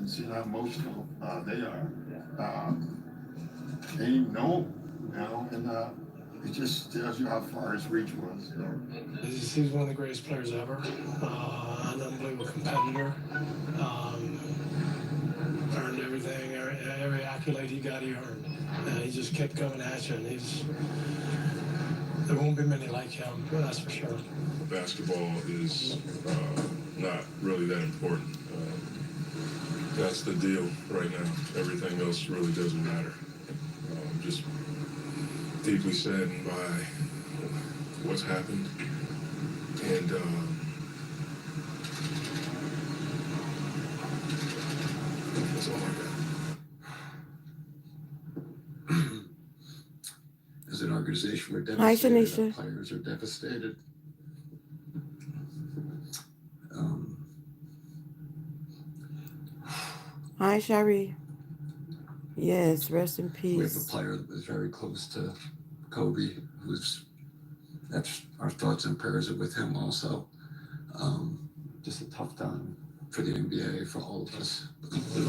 and see how emotional they are. They know, and it just tells you how far his reach was. He's one of the greatest players ever. An unbelievable competitor. Earned everything, every accolade he got, he earned. And he just kept coming at you, and there won't be many like him, that's for sure. Basketball is not really that important. That's the deal right now. Everything else really doesn't matter. I'm just deeply saddened by what's happened. And that's all I got. As an organization, we're Hi, devastated. Our Shanisha. players are devastated. Hi, Shari. Yes, rest in We have a peace. player that was very close to Kobe, that's our thoughts and prayers are with him also. Just a tough time for the NBA, for all of us. He's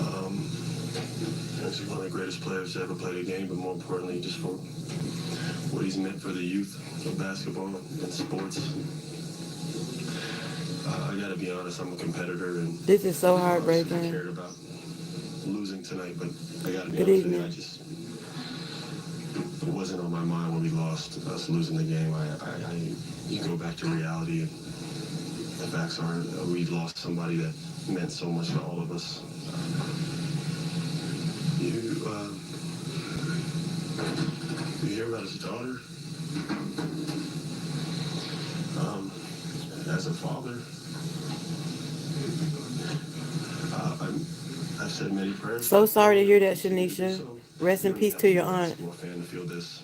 one of the greatest players to ever play the game, but more importantly, just for what he's meant for the youth of basketball and sports. I gotta be honest, I'm a competitor, and This is so I heartbreaking. cared about losing tonight, but I gotta be Good honest evening. with you, it wasn't on my mind when we lost, us losing the game. You go back to reality, and the facts are we lost somebody that meant so much to all of us. You hear about his daughter? As a father, I've said many prayers. So sorry to hear that, Shanisha. Rest in peace to your aunt. I'm a fan to feel this.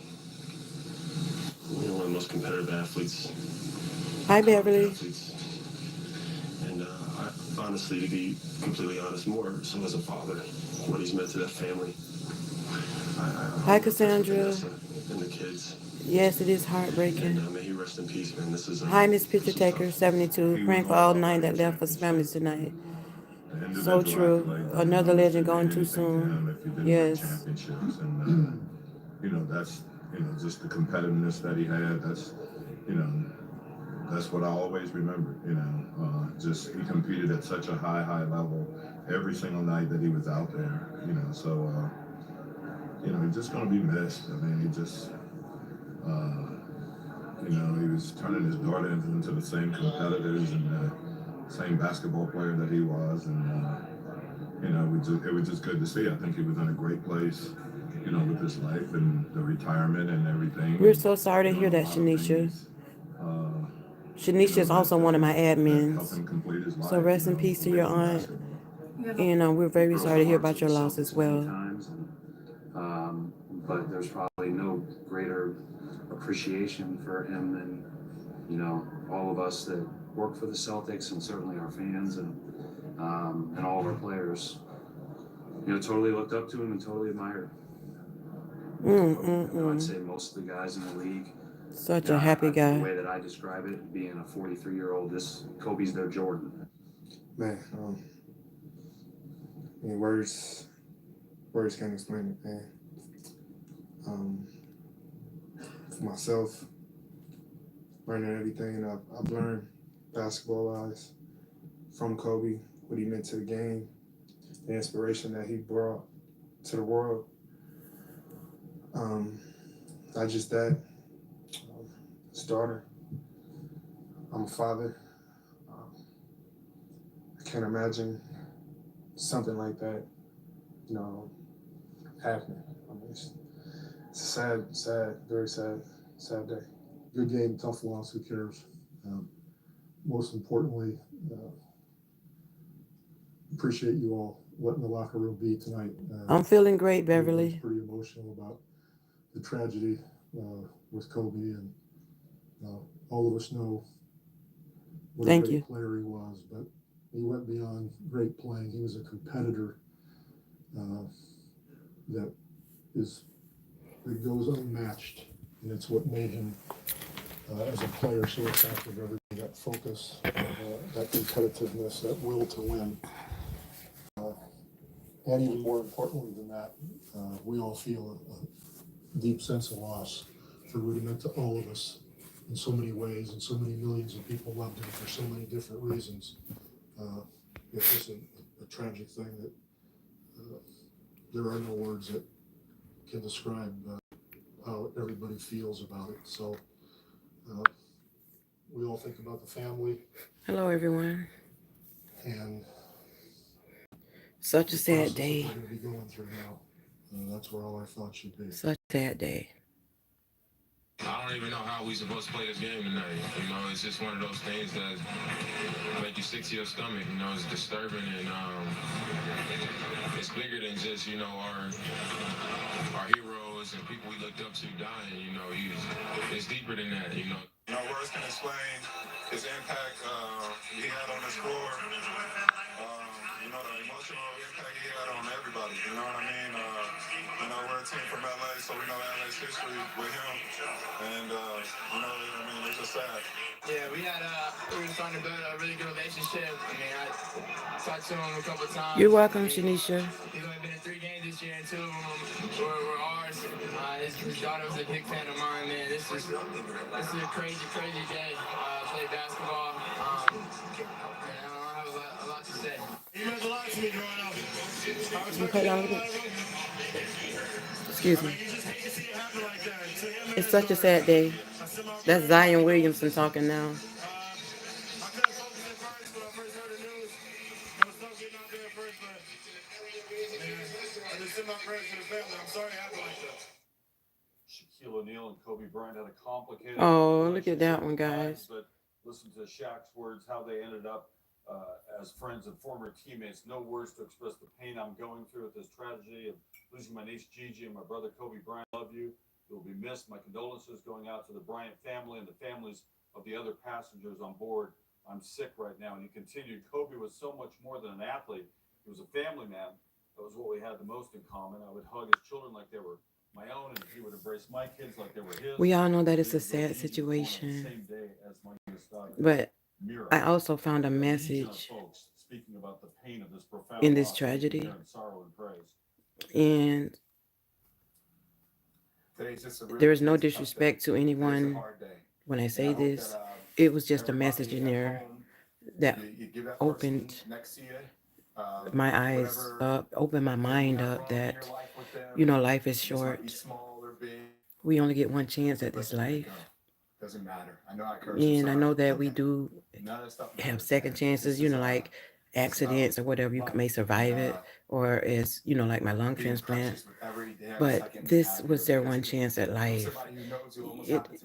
One of the most competitive athletes. Hi, Beverly. And honestly, to be completely honest, more so as a father, what he's meant to that family. Hi, Cassandra. And the kids. Yes, it is heartbreaking. And may he rest in peace, man. This is Hi, Miss Picture Taker 72. Praying for all nine that left us families tonight. So true. Another legend gone too soon. Yes. Championships and that's just the competitiveness that he had. That's what I always remember. Just he competed at such a high level every single night that he was out there. So he's just gonna be missed. I mean, he just he was turning his daughter into the same competitors and the same basketball player that he was, and it was just good to see. I think he was in a great place, with his life and the retirement and everything. We're so sorry to hear that, Shanisha. Shanisha is also one of my admins. So rest in peace to your aunt. And we're very sorry to hear about your loss as well. But there's probably no greater appreciation for him than, all of us that work for the Celtics, and certainly our fans and all of our players. Totally looked up to him and totally admired him. I'd say most of the guys in the league. Such a happy guy. The way that I describe it, being a 43-year-old, Kobe's their Jordan. Man, words can't explain it, man. For myself, learning everything I've learned basketball-wise from Kobe, what he meant to the game, the inspiration that he brought to the world. Not just that, his daughter. I'm a father. I can't imagine something like that, happening. I mean, it's a sad, very sad day. Good game, tough loss, who cares? Most importantly, appreciate you all letting the locker room be tonight. I'm feeling great, Beverly. Pretty emotional about the tragedy with Kobe, and all of us know what a great player he was, but he went beyond great playing. He was a competitor that goes unmatched, and it's what made him as a player so effective. Everything, that focus, that competitiveness, that will to win. And even more importantly than that, we all feel a deep sense of loss for what he meant to all of us in so many ways, and so many millions of people loved him for so many different reasons. It's just a tragic thing that there are no words that can describe how everybody feels about it. So we all think about the family. Hello, everyone. And such a sad day. We're going to be going through now. That's where all our thoughts should be. Such a sad day. I don't even know how we supposed to play this game tonight. You know, it's just one of those things that make you sick to your stomach. You know, it's disturbing, and it's bigger than just, you know, our heroes and people we looked up to dying. You know, it's deeper than that. You know. No words can explain his impact he had on this floor. You know, the emotional impact he had on everybody. You know what I mean? You know, we're a team from LA, so we know LA's history with him. And, you know, I mean, it's just sad. Yeah, we were starting to build a really good relationship. I mean, I talked to him a couple times. You're welcome, Shanisha. He's only been in 3 games this year, and 2 of them were ours. His daughter was a big fan of mine, man. This is a crazy, crazy day. Play basketball. I don't have a lot to say. He meant a lot to me growing up. Excuse me. It's such a sad day. That's Zion Williamson talking now. Shaquille O'Neal and Kobe Bryant had a complicated. Oh, look at that one, guys. But listen to Shaq's words, how they ended up as friends and former teammates. No words to express the pain I'm going through with this tragedy of losing my niece Gigi and my brother Kobe Bryant. Love you. You'll be missed. My condolences going out to the Bryant family and the families of the other passengers on board. I'm sick right now. And he continued, Kobe was so much more than an athlete. He was a family man. That was what we had the most in common. I would hug his children like they were my own, and he would embrace my kids like they were his. We all know that it's a sad situation. But I also found a message in this tragedy. And there is no disrespect to anyone when I say this. It was just a message in there that opened my eyes up, opened my mind up that, you know, life is short. We only get one chance at this life. Doesn't matter. I know I curse. And I know that we do have second chances, you know, like accidents or whatever, you may survive it, or as, you know, like my lung transplant. But this was their one chance at life.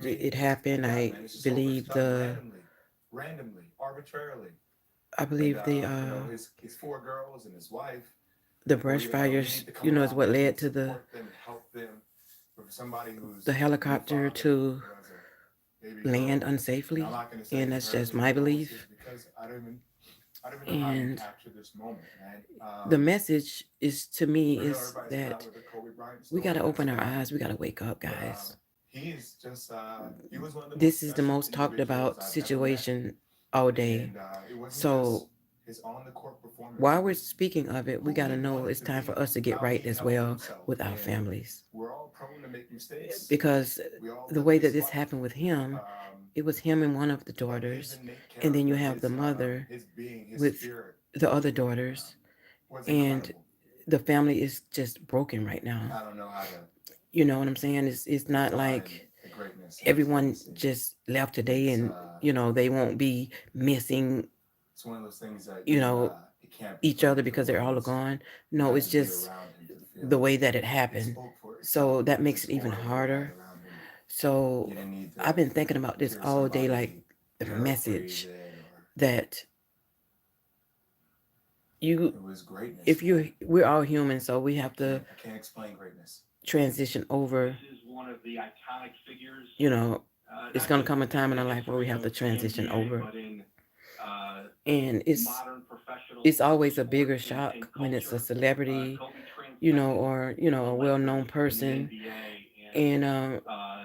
It happened, I believe randomly, arbitrarily. I believe his 4 girls and his wife. The brush fires, you know, is what led to the helicopter to land unsafely, and that's just my belief. And the message is, to me, is that we got to open our eyes. We got to wake up, guys. This is the most talked about situation all day. So while we're speaking of it, we got to know it's time for us to get right as well with our families. Because the way that this happened with him, it was him and one of the daughters, and then you have the mother with the other daughters, and the family is just broken right now. You know what I'm saying? It's not like everyone just left today and, you know, they won't be missing, you know, each other because they're all gone. No, it's just the way that it happened. So that makes it even harder. So I've been thinking about this all day, like the message that we're all human, so we have to transition over. You know, it's going to come a time in our life where we have to transition over. And it's always a bigger shock when it's a celebrity, you know, or, you know, a well-known person. And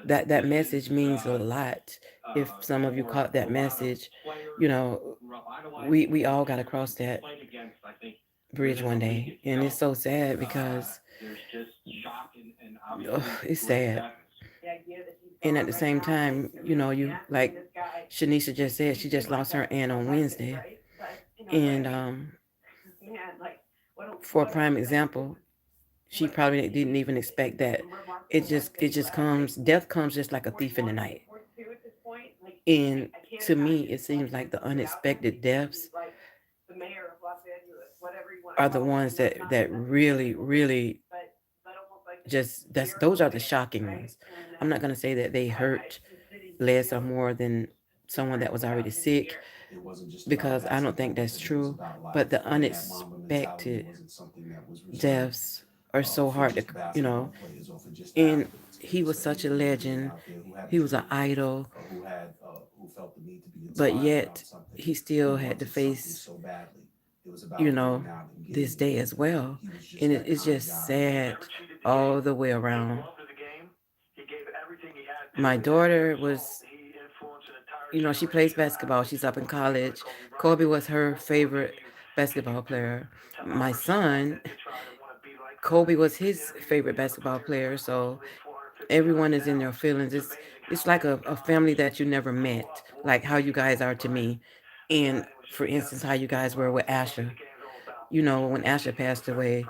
that message means a lot. If some of you caught that message, you know, we all got to cross that bridge one day, and it's so sad because it's sad. And at the same time, you like Shanisha just said, she just lost her aunt on Wednesday, and for a prime example, she probably didn't even expect that. It just comes. Death comes just like a thief in the night, and to me, it seems like the unexpected deaths are the ones that really, really just that's those are the shocking ones. I'm not gonna say that they hurt less or more than someone that was already sick because I don't think that's true. But the unexpected deaths are so hard to, and he was such a legend. He was an idol, but yet he still had to face, you know, this day as well. And it's just sad all the way around. My daughter was, she plays basketball. She's up in college. Kobe was her favorite basketball player. My son, Kobe was his favorite basketball player. So everyone is in their feelings. It's like a family that you never met, like how you guys are to me. And for instance, how you guys were with Asher. When Asher passed away,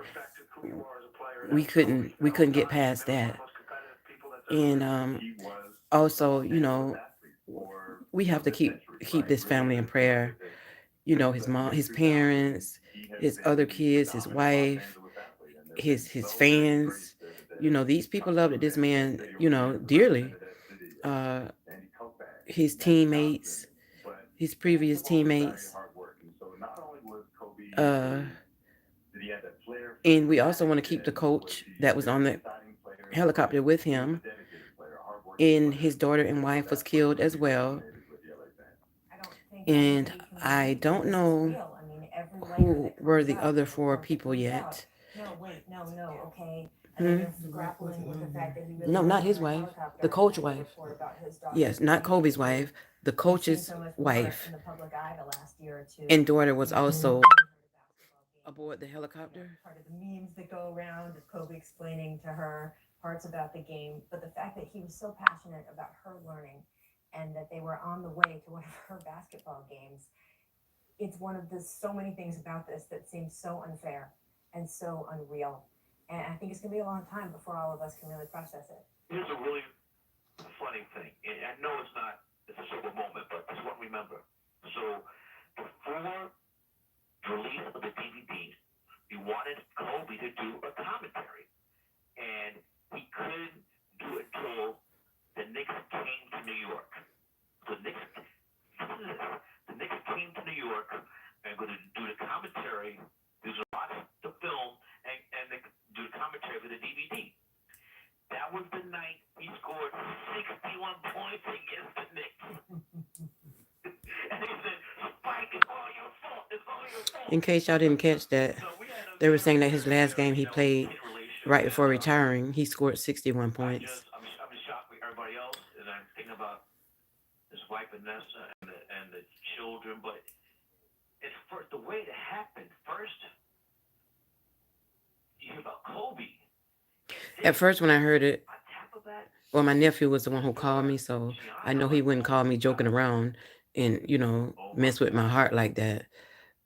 we couldn't get past that. And also, we have to keep this family in prayer. His mom, his parents, his other kids, his wife, his fans. These people loved this man, dearly. Uh, his teammates, his previous teammates. Uh, and we also want to keep the coach that was on the helicopter with him. And his daughter and wife was killed as well. And I don't know who were the other four people yet. Hmm? No, not his wife. The coach wife. Yes, not Kobe's wife. The coach's wife and daughter was also aboard the helicopter. Part of the memes that go around of Kobe explaining to her parts about the game, but the fact that he was so passionate about her learning and that they were on the way to one of her basketball games, it's one of the so many things about this that seems so unfair and so unreal. And I think it's going to be a long time before all of us can really process it. Here's a really funny thing. I know it's a sober moment, but just want to remember. So before release of the DVD, we wanted Kobe to do a commentary, and he couldn't do it until the Knicks came to New York. The Knicks came to New York and going to do the commentary. He was watch the film and they do the commentary for the DVD. That was the night he scored 61 points against the Knicks. And they said, Spike, it's all your fault. It's all your fault. In case y'all didn't catch that, they were saying that his last game he played right before retiring, he scored 61 points. I'm just shocked with everybody else, and I'm thinking about his wife Vanessa and the children, but it's first the way it happened. First, you hear about Kobe. At first, when I heard it, well, my nephew was the one who called me, so I know he wouldn't call me joking around and, mess with my heart like that.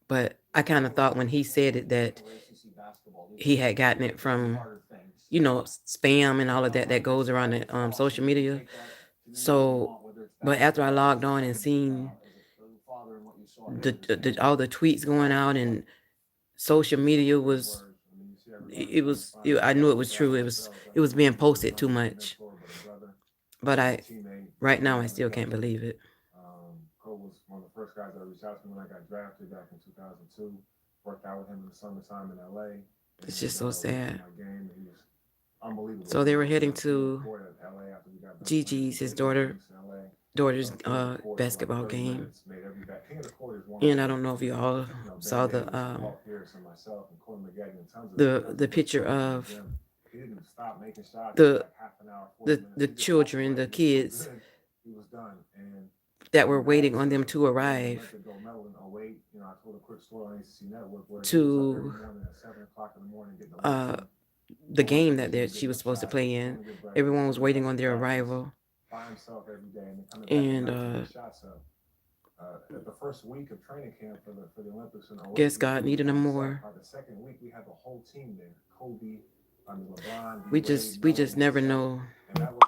But I kind of thought when he said it that he had gotten it from, spam and all of that goes around the social media. So, but after I logged on and seen all the tweets going out and social media was, I knew it was true. It was being posted too much. But right now, I still can't believe it. Cole was one of the first guys that reached out to me when I got drafted back in 2002. Worked out with him in the summertime in LA. It's just so sad. Unbelievable. So they were heading to Gigi's, his daughter's basketball game. And I don't know if you all saw the picture of the children, the kids that were waiting on them to arrive Gold medal in '08. You know, I told a quick story on ACC Network where he was up every to morning at 7 o'clock in the morning getting the lights uh, in, the going game to the that gym, she getting was a supposed to shot, play going in. to get breakfast, Everyone was going waiting back on to their practice arrival, by himself every day, and then coming back at and night to get shots up. At the first week of training camp for the Olympics in '08, guess he God was needed by them himself. more. By the second week, we had the whole team there: Kobe, LeBron, D We Wade, just we Melo, just never myself, know. and that was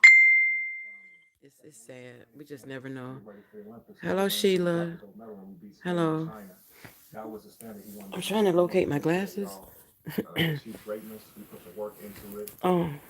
It's sad. We just never know. get ready for the Olympics. And Hello, so we got Sheila. the gold medal and we beat Spain and Hello. China. That was the standard he wanted I'm to trying to set. He wanted locate to my make sure that glasses. y'all achieve greatness. We put the work into it. Oh, And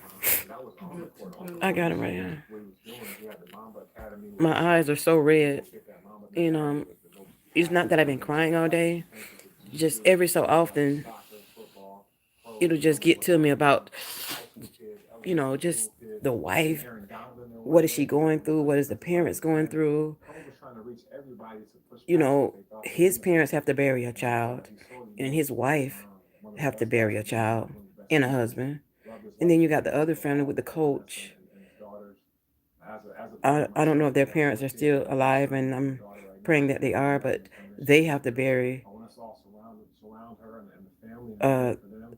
that was on the court. Off the I court, got you it saw right here. what he was doing. He had the Mamba Academy. Where My eyes are so red, folks get that Mamba and mentality to go it's past not that I've been themselves and crying take all action, day. change the Just behavior. every so Whether that's often, soccer, football, pros, it'll just Kobe get was to me like about, high school kids, elementary just school kids, the seeing wife. Aaron Donaldson there What one is she day, going taking through? What is the Princeton by parents his going hand. through? Kobe was trying to reach everybody to push past what they thought was His parents limits. have to bury a And child, he sorely and missed his wife one of the have to best bury a basketball child minds, one of the best and a teammates. husband. Loved his And life then you and got the cared other for family all with the of his son coach. and his daughters. As a brother I don't know myself, if their we got parents four are kids that still are alive, grandson. We and got a I'm daughter right now. praying that She's they are, 25 but and gonna miss they you. have to bury I want us to all surround her and the family and be uh, there for them.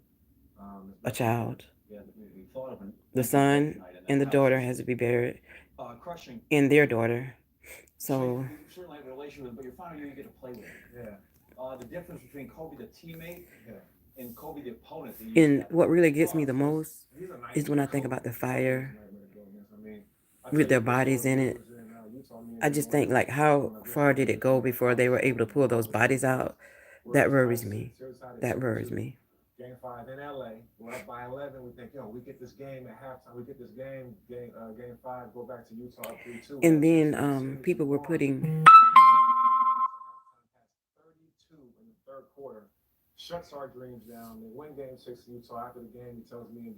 As a best we can. child. Yeah, we thought of an The empty court son tonight, and and the that was daughter just has to be buried, crushing. and their daughter. So So, you certainly have a relation with him, but your final year you get to play with him. Yeah. The difference between Kobe, the teammate, and Kobe, the opponent. That you and got. what really gets me the most He's a is when I nightmare. think about the Kobe was a fire nightmare to go against. I mean, I tell with you their a quick bodies story. in We it. was in Utah, me and I him just going think, to like, how doing a far district did it visit go down at before they college were able to stadium pull and those bodies out? we're That just worries nice. me. Series tied at That worries 2-2. me. Game 5 in LA. We're up by 11. We think, we get this game at halftime. We get this game 5, go back to Utah up 3-2. And As then soon as we people were won, putting 32 in the third quarter. Shuts our dreams down. They win game 6 in Utah. After the game, he tells me and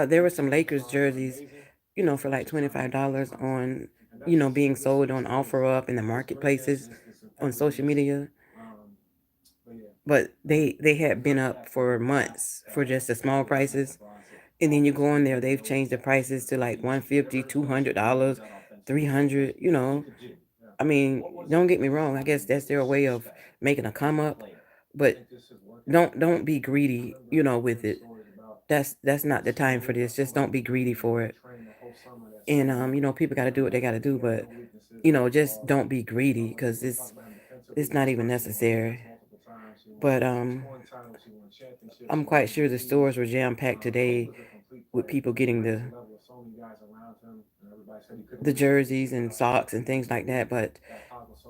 there were some these Lakers songs are jerseys, amazing. for like $25 on, And that's just being this sold on to me Offer Up in the is marketplaces greatness, it's on social competitiveness. media. But yeah, But they had been up for months for just the small prices. And then you go on there, they've changed the prices to like $150, $200, $300. I mean, don't get me wrong. I guess that's their way of making a come up, but don't be greedy, with it. That's not the time for this. Just don't be greedy for it. And people got to do what they got to do, but just don't be greedy because it's not even necessary. But I'm quite sure the stores were jam packed today with people getting the jerseys and socks and things like that. But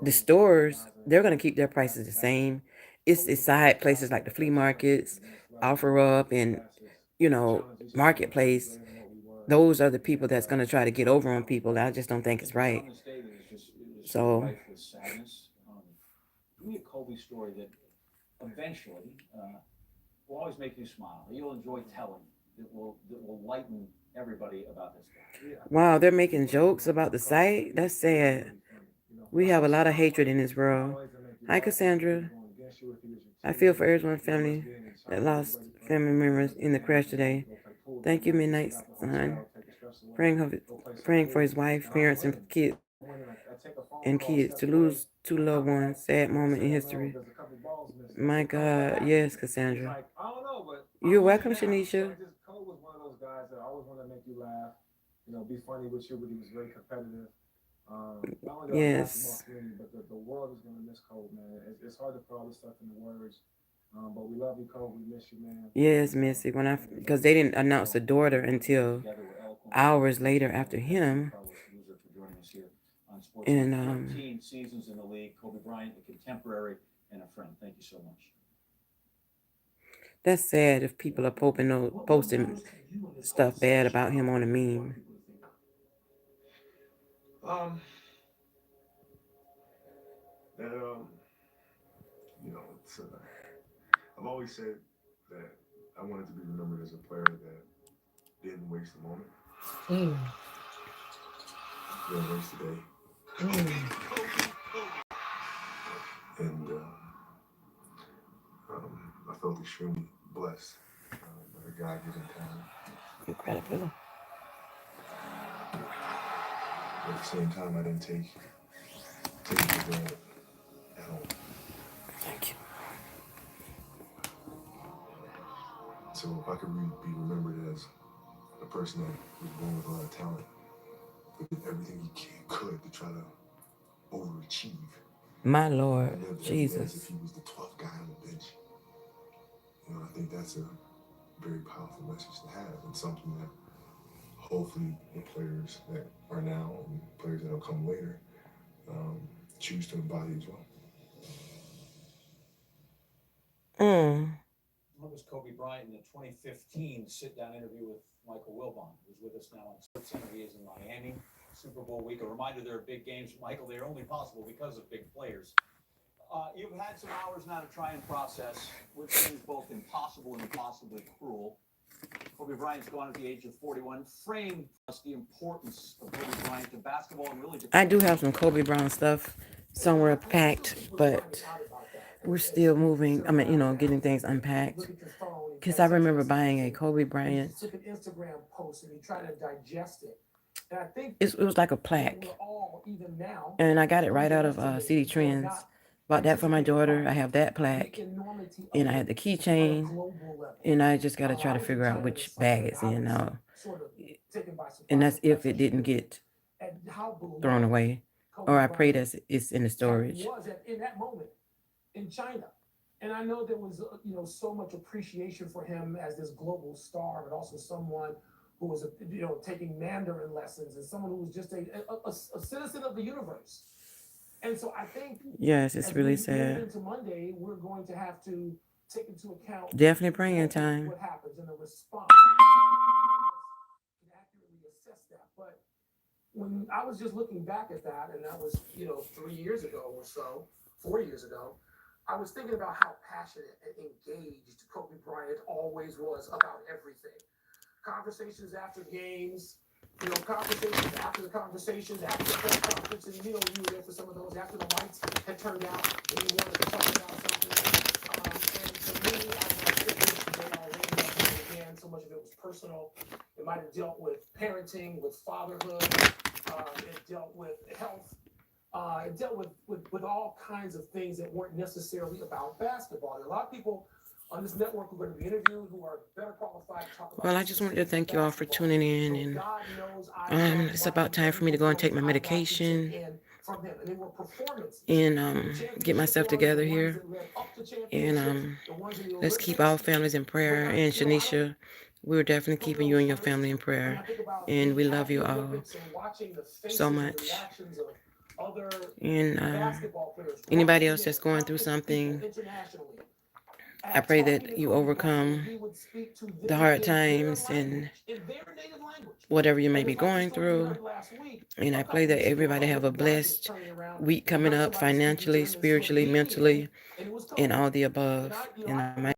the stores, they're gonna keep their prices the same. It's the side places like the flea markets, Offer Up, and Marketplace. Those are the people that's gonna try to get over on people. I just don't think it's right. So Give me a Kobe story that eventually will always make you smile. You'll enjoy telling. That will lighten everybody about this guy. Yeah. wow, they're making jokes about the site. That's sad. We have a lot of hatred in this world. Hi, Cassandra. I feel for everyone family that lost family members in the crash today. Thank you, Midnight Sun. Praying for his wife, parents, and kids to lose two loved ones. Sad moment in history. My God, yes, Cassandra. You're welcome, Shanisha. Cole was one of those guys that always want to make you laugh, be funny with you, but he was very competitive. Not only the basketball Yes. community, but the world is going to miss Cole, man. It's hard to put all this stuff into words. But we love you, Cole. We miss you, man. Yes, Missy. Because they didn't announce the daughter until hours later after him. And 13 seasons in the league. Kobe Bryant, a contemporary and a friend. Thank you so much. that's sad if people are posting stuff bad about him on a meme. That it's. I've always said that I wanted to be remembered as a player that didn't waste a moment. Didn't waste a day. And I felt extremely blessed by a God-given talent. Incredible. But at the same time, I didn't take take it for granted at all. Thank you. So if I could be remembered as a person that was born with a lot of talent, but did everything he could to try to overachieve. My And Lord, lived every day as if Jesus. he was the 12th guy on the bench. You know, I think that's a very powerful message to have, and something that hopefully the players that are now and players that will come later choose to embody as well. That was Kobe Bryant in the 2015 sit-down interview with Michael Wilbon, who's with us now on SportsCenter. He is in Miami, Super Bowl week. A reminder, there are big games. Michael, they're only possible because of big players. You've had some hours now to try and process which seems both impossible and impossibly cruel. Kobe Bryant's gone at the age of 41. Frame us the importance of Kobe Bryant to basketball and really to... I do have some Kobe Bryant stuff somewhere packed, but we're still moving. I mean, you know, getting things unpacked. Because I remember buying a Kobe Bryant. Took an Instagram post and he tried to digest it. And I think It was like a plaque. we're all, even now, And I got it right out of CD Trends. Bought that for my daughter. I have that plaque. And I had the keychain. And I just got to try to figure out which bag it's in now. And that's if it didn't get thrown away. Or I pray that it's in the storage. was in that moment in China. And I know there was, so much appreciation for him as this global star, but also someone who was, taking Mandarin lessons and someone who was just a citizen of the universe. And so I think, yes, it's really sad. Into Monday, we're going to have to take into account definitely praying time. What happens in the response. Can accurately assess that. But when I was just looking back at that, and that was 3 years ago or so, 4 years ago, I was thinking about how passionate and engaged Kobe Bryant always was about everything. Conversations after games, conversations after the conversations, after the press conference, and you were there for some of those after the lights had turned out and you wanted to talk about something. And for me, I think today already, again, so much of it was personal. It might have dealt with parenting, with fatherhood, it dealt with health. It dealt with all kinds of things that weren't necessarily about basketball. There are a lot of people on this network who are going to be interviewed who are better qualified to talk about. Well, I just wanted to thank you all for tuning in, and it's about time for me to go and take my medication and get myself together here. And let's keep our families in prayer. And Shanisha, we're definitely keeping you and your family in prayer, and we love you all so much. And anybody else that's going through something, I pray that you overcome the hard times and whatever you may be going through. And I pray that everybody have a blessed week coming up financially, spiritually, mentally, and all the above. And I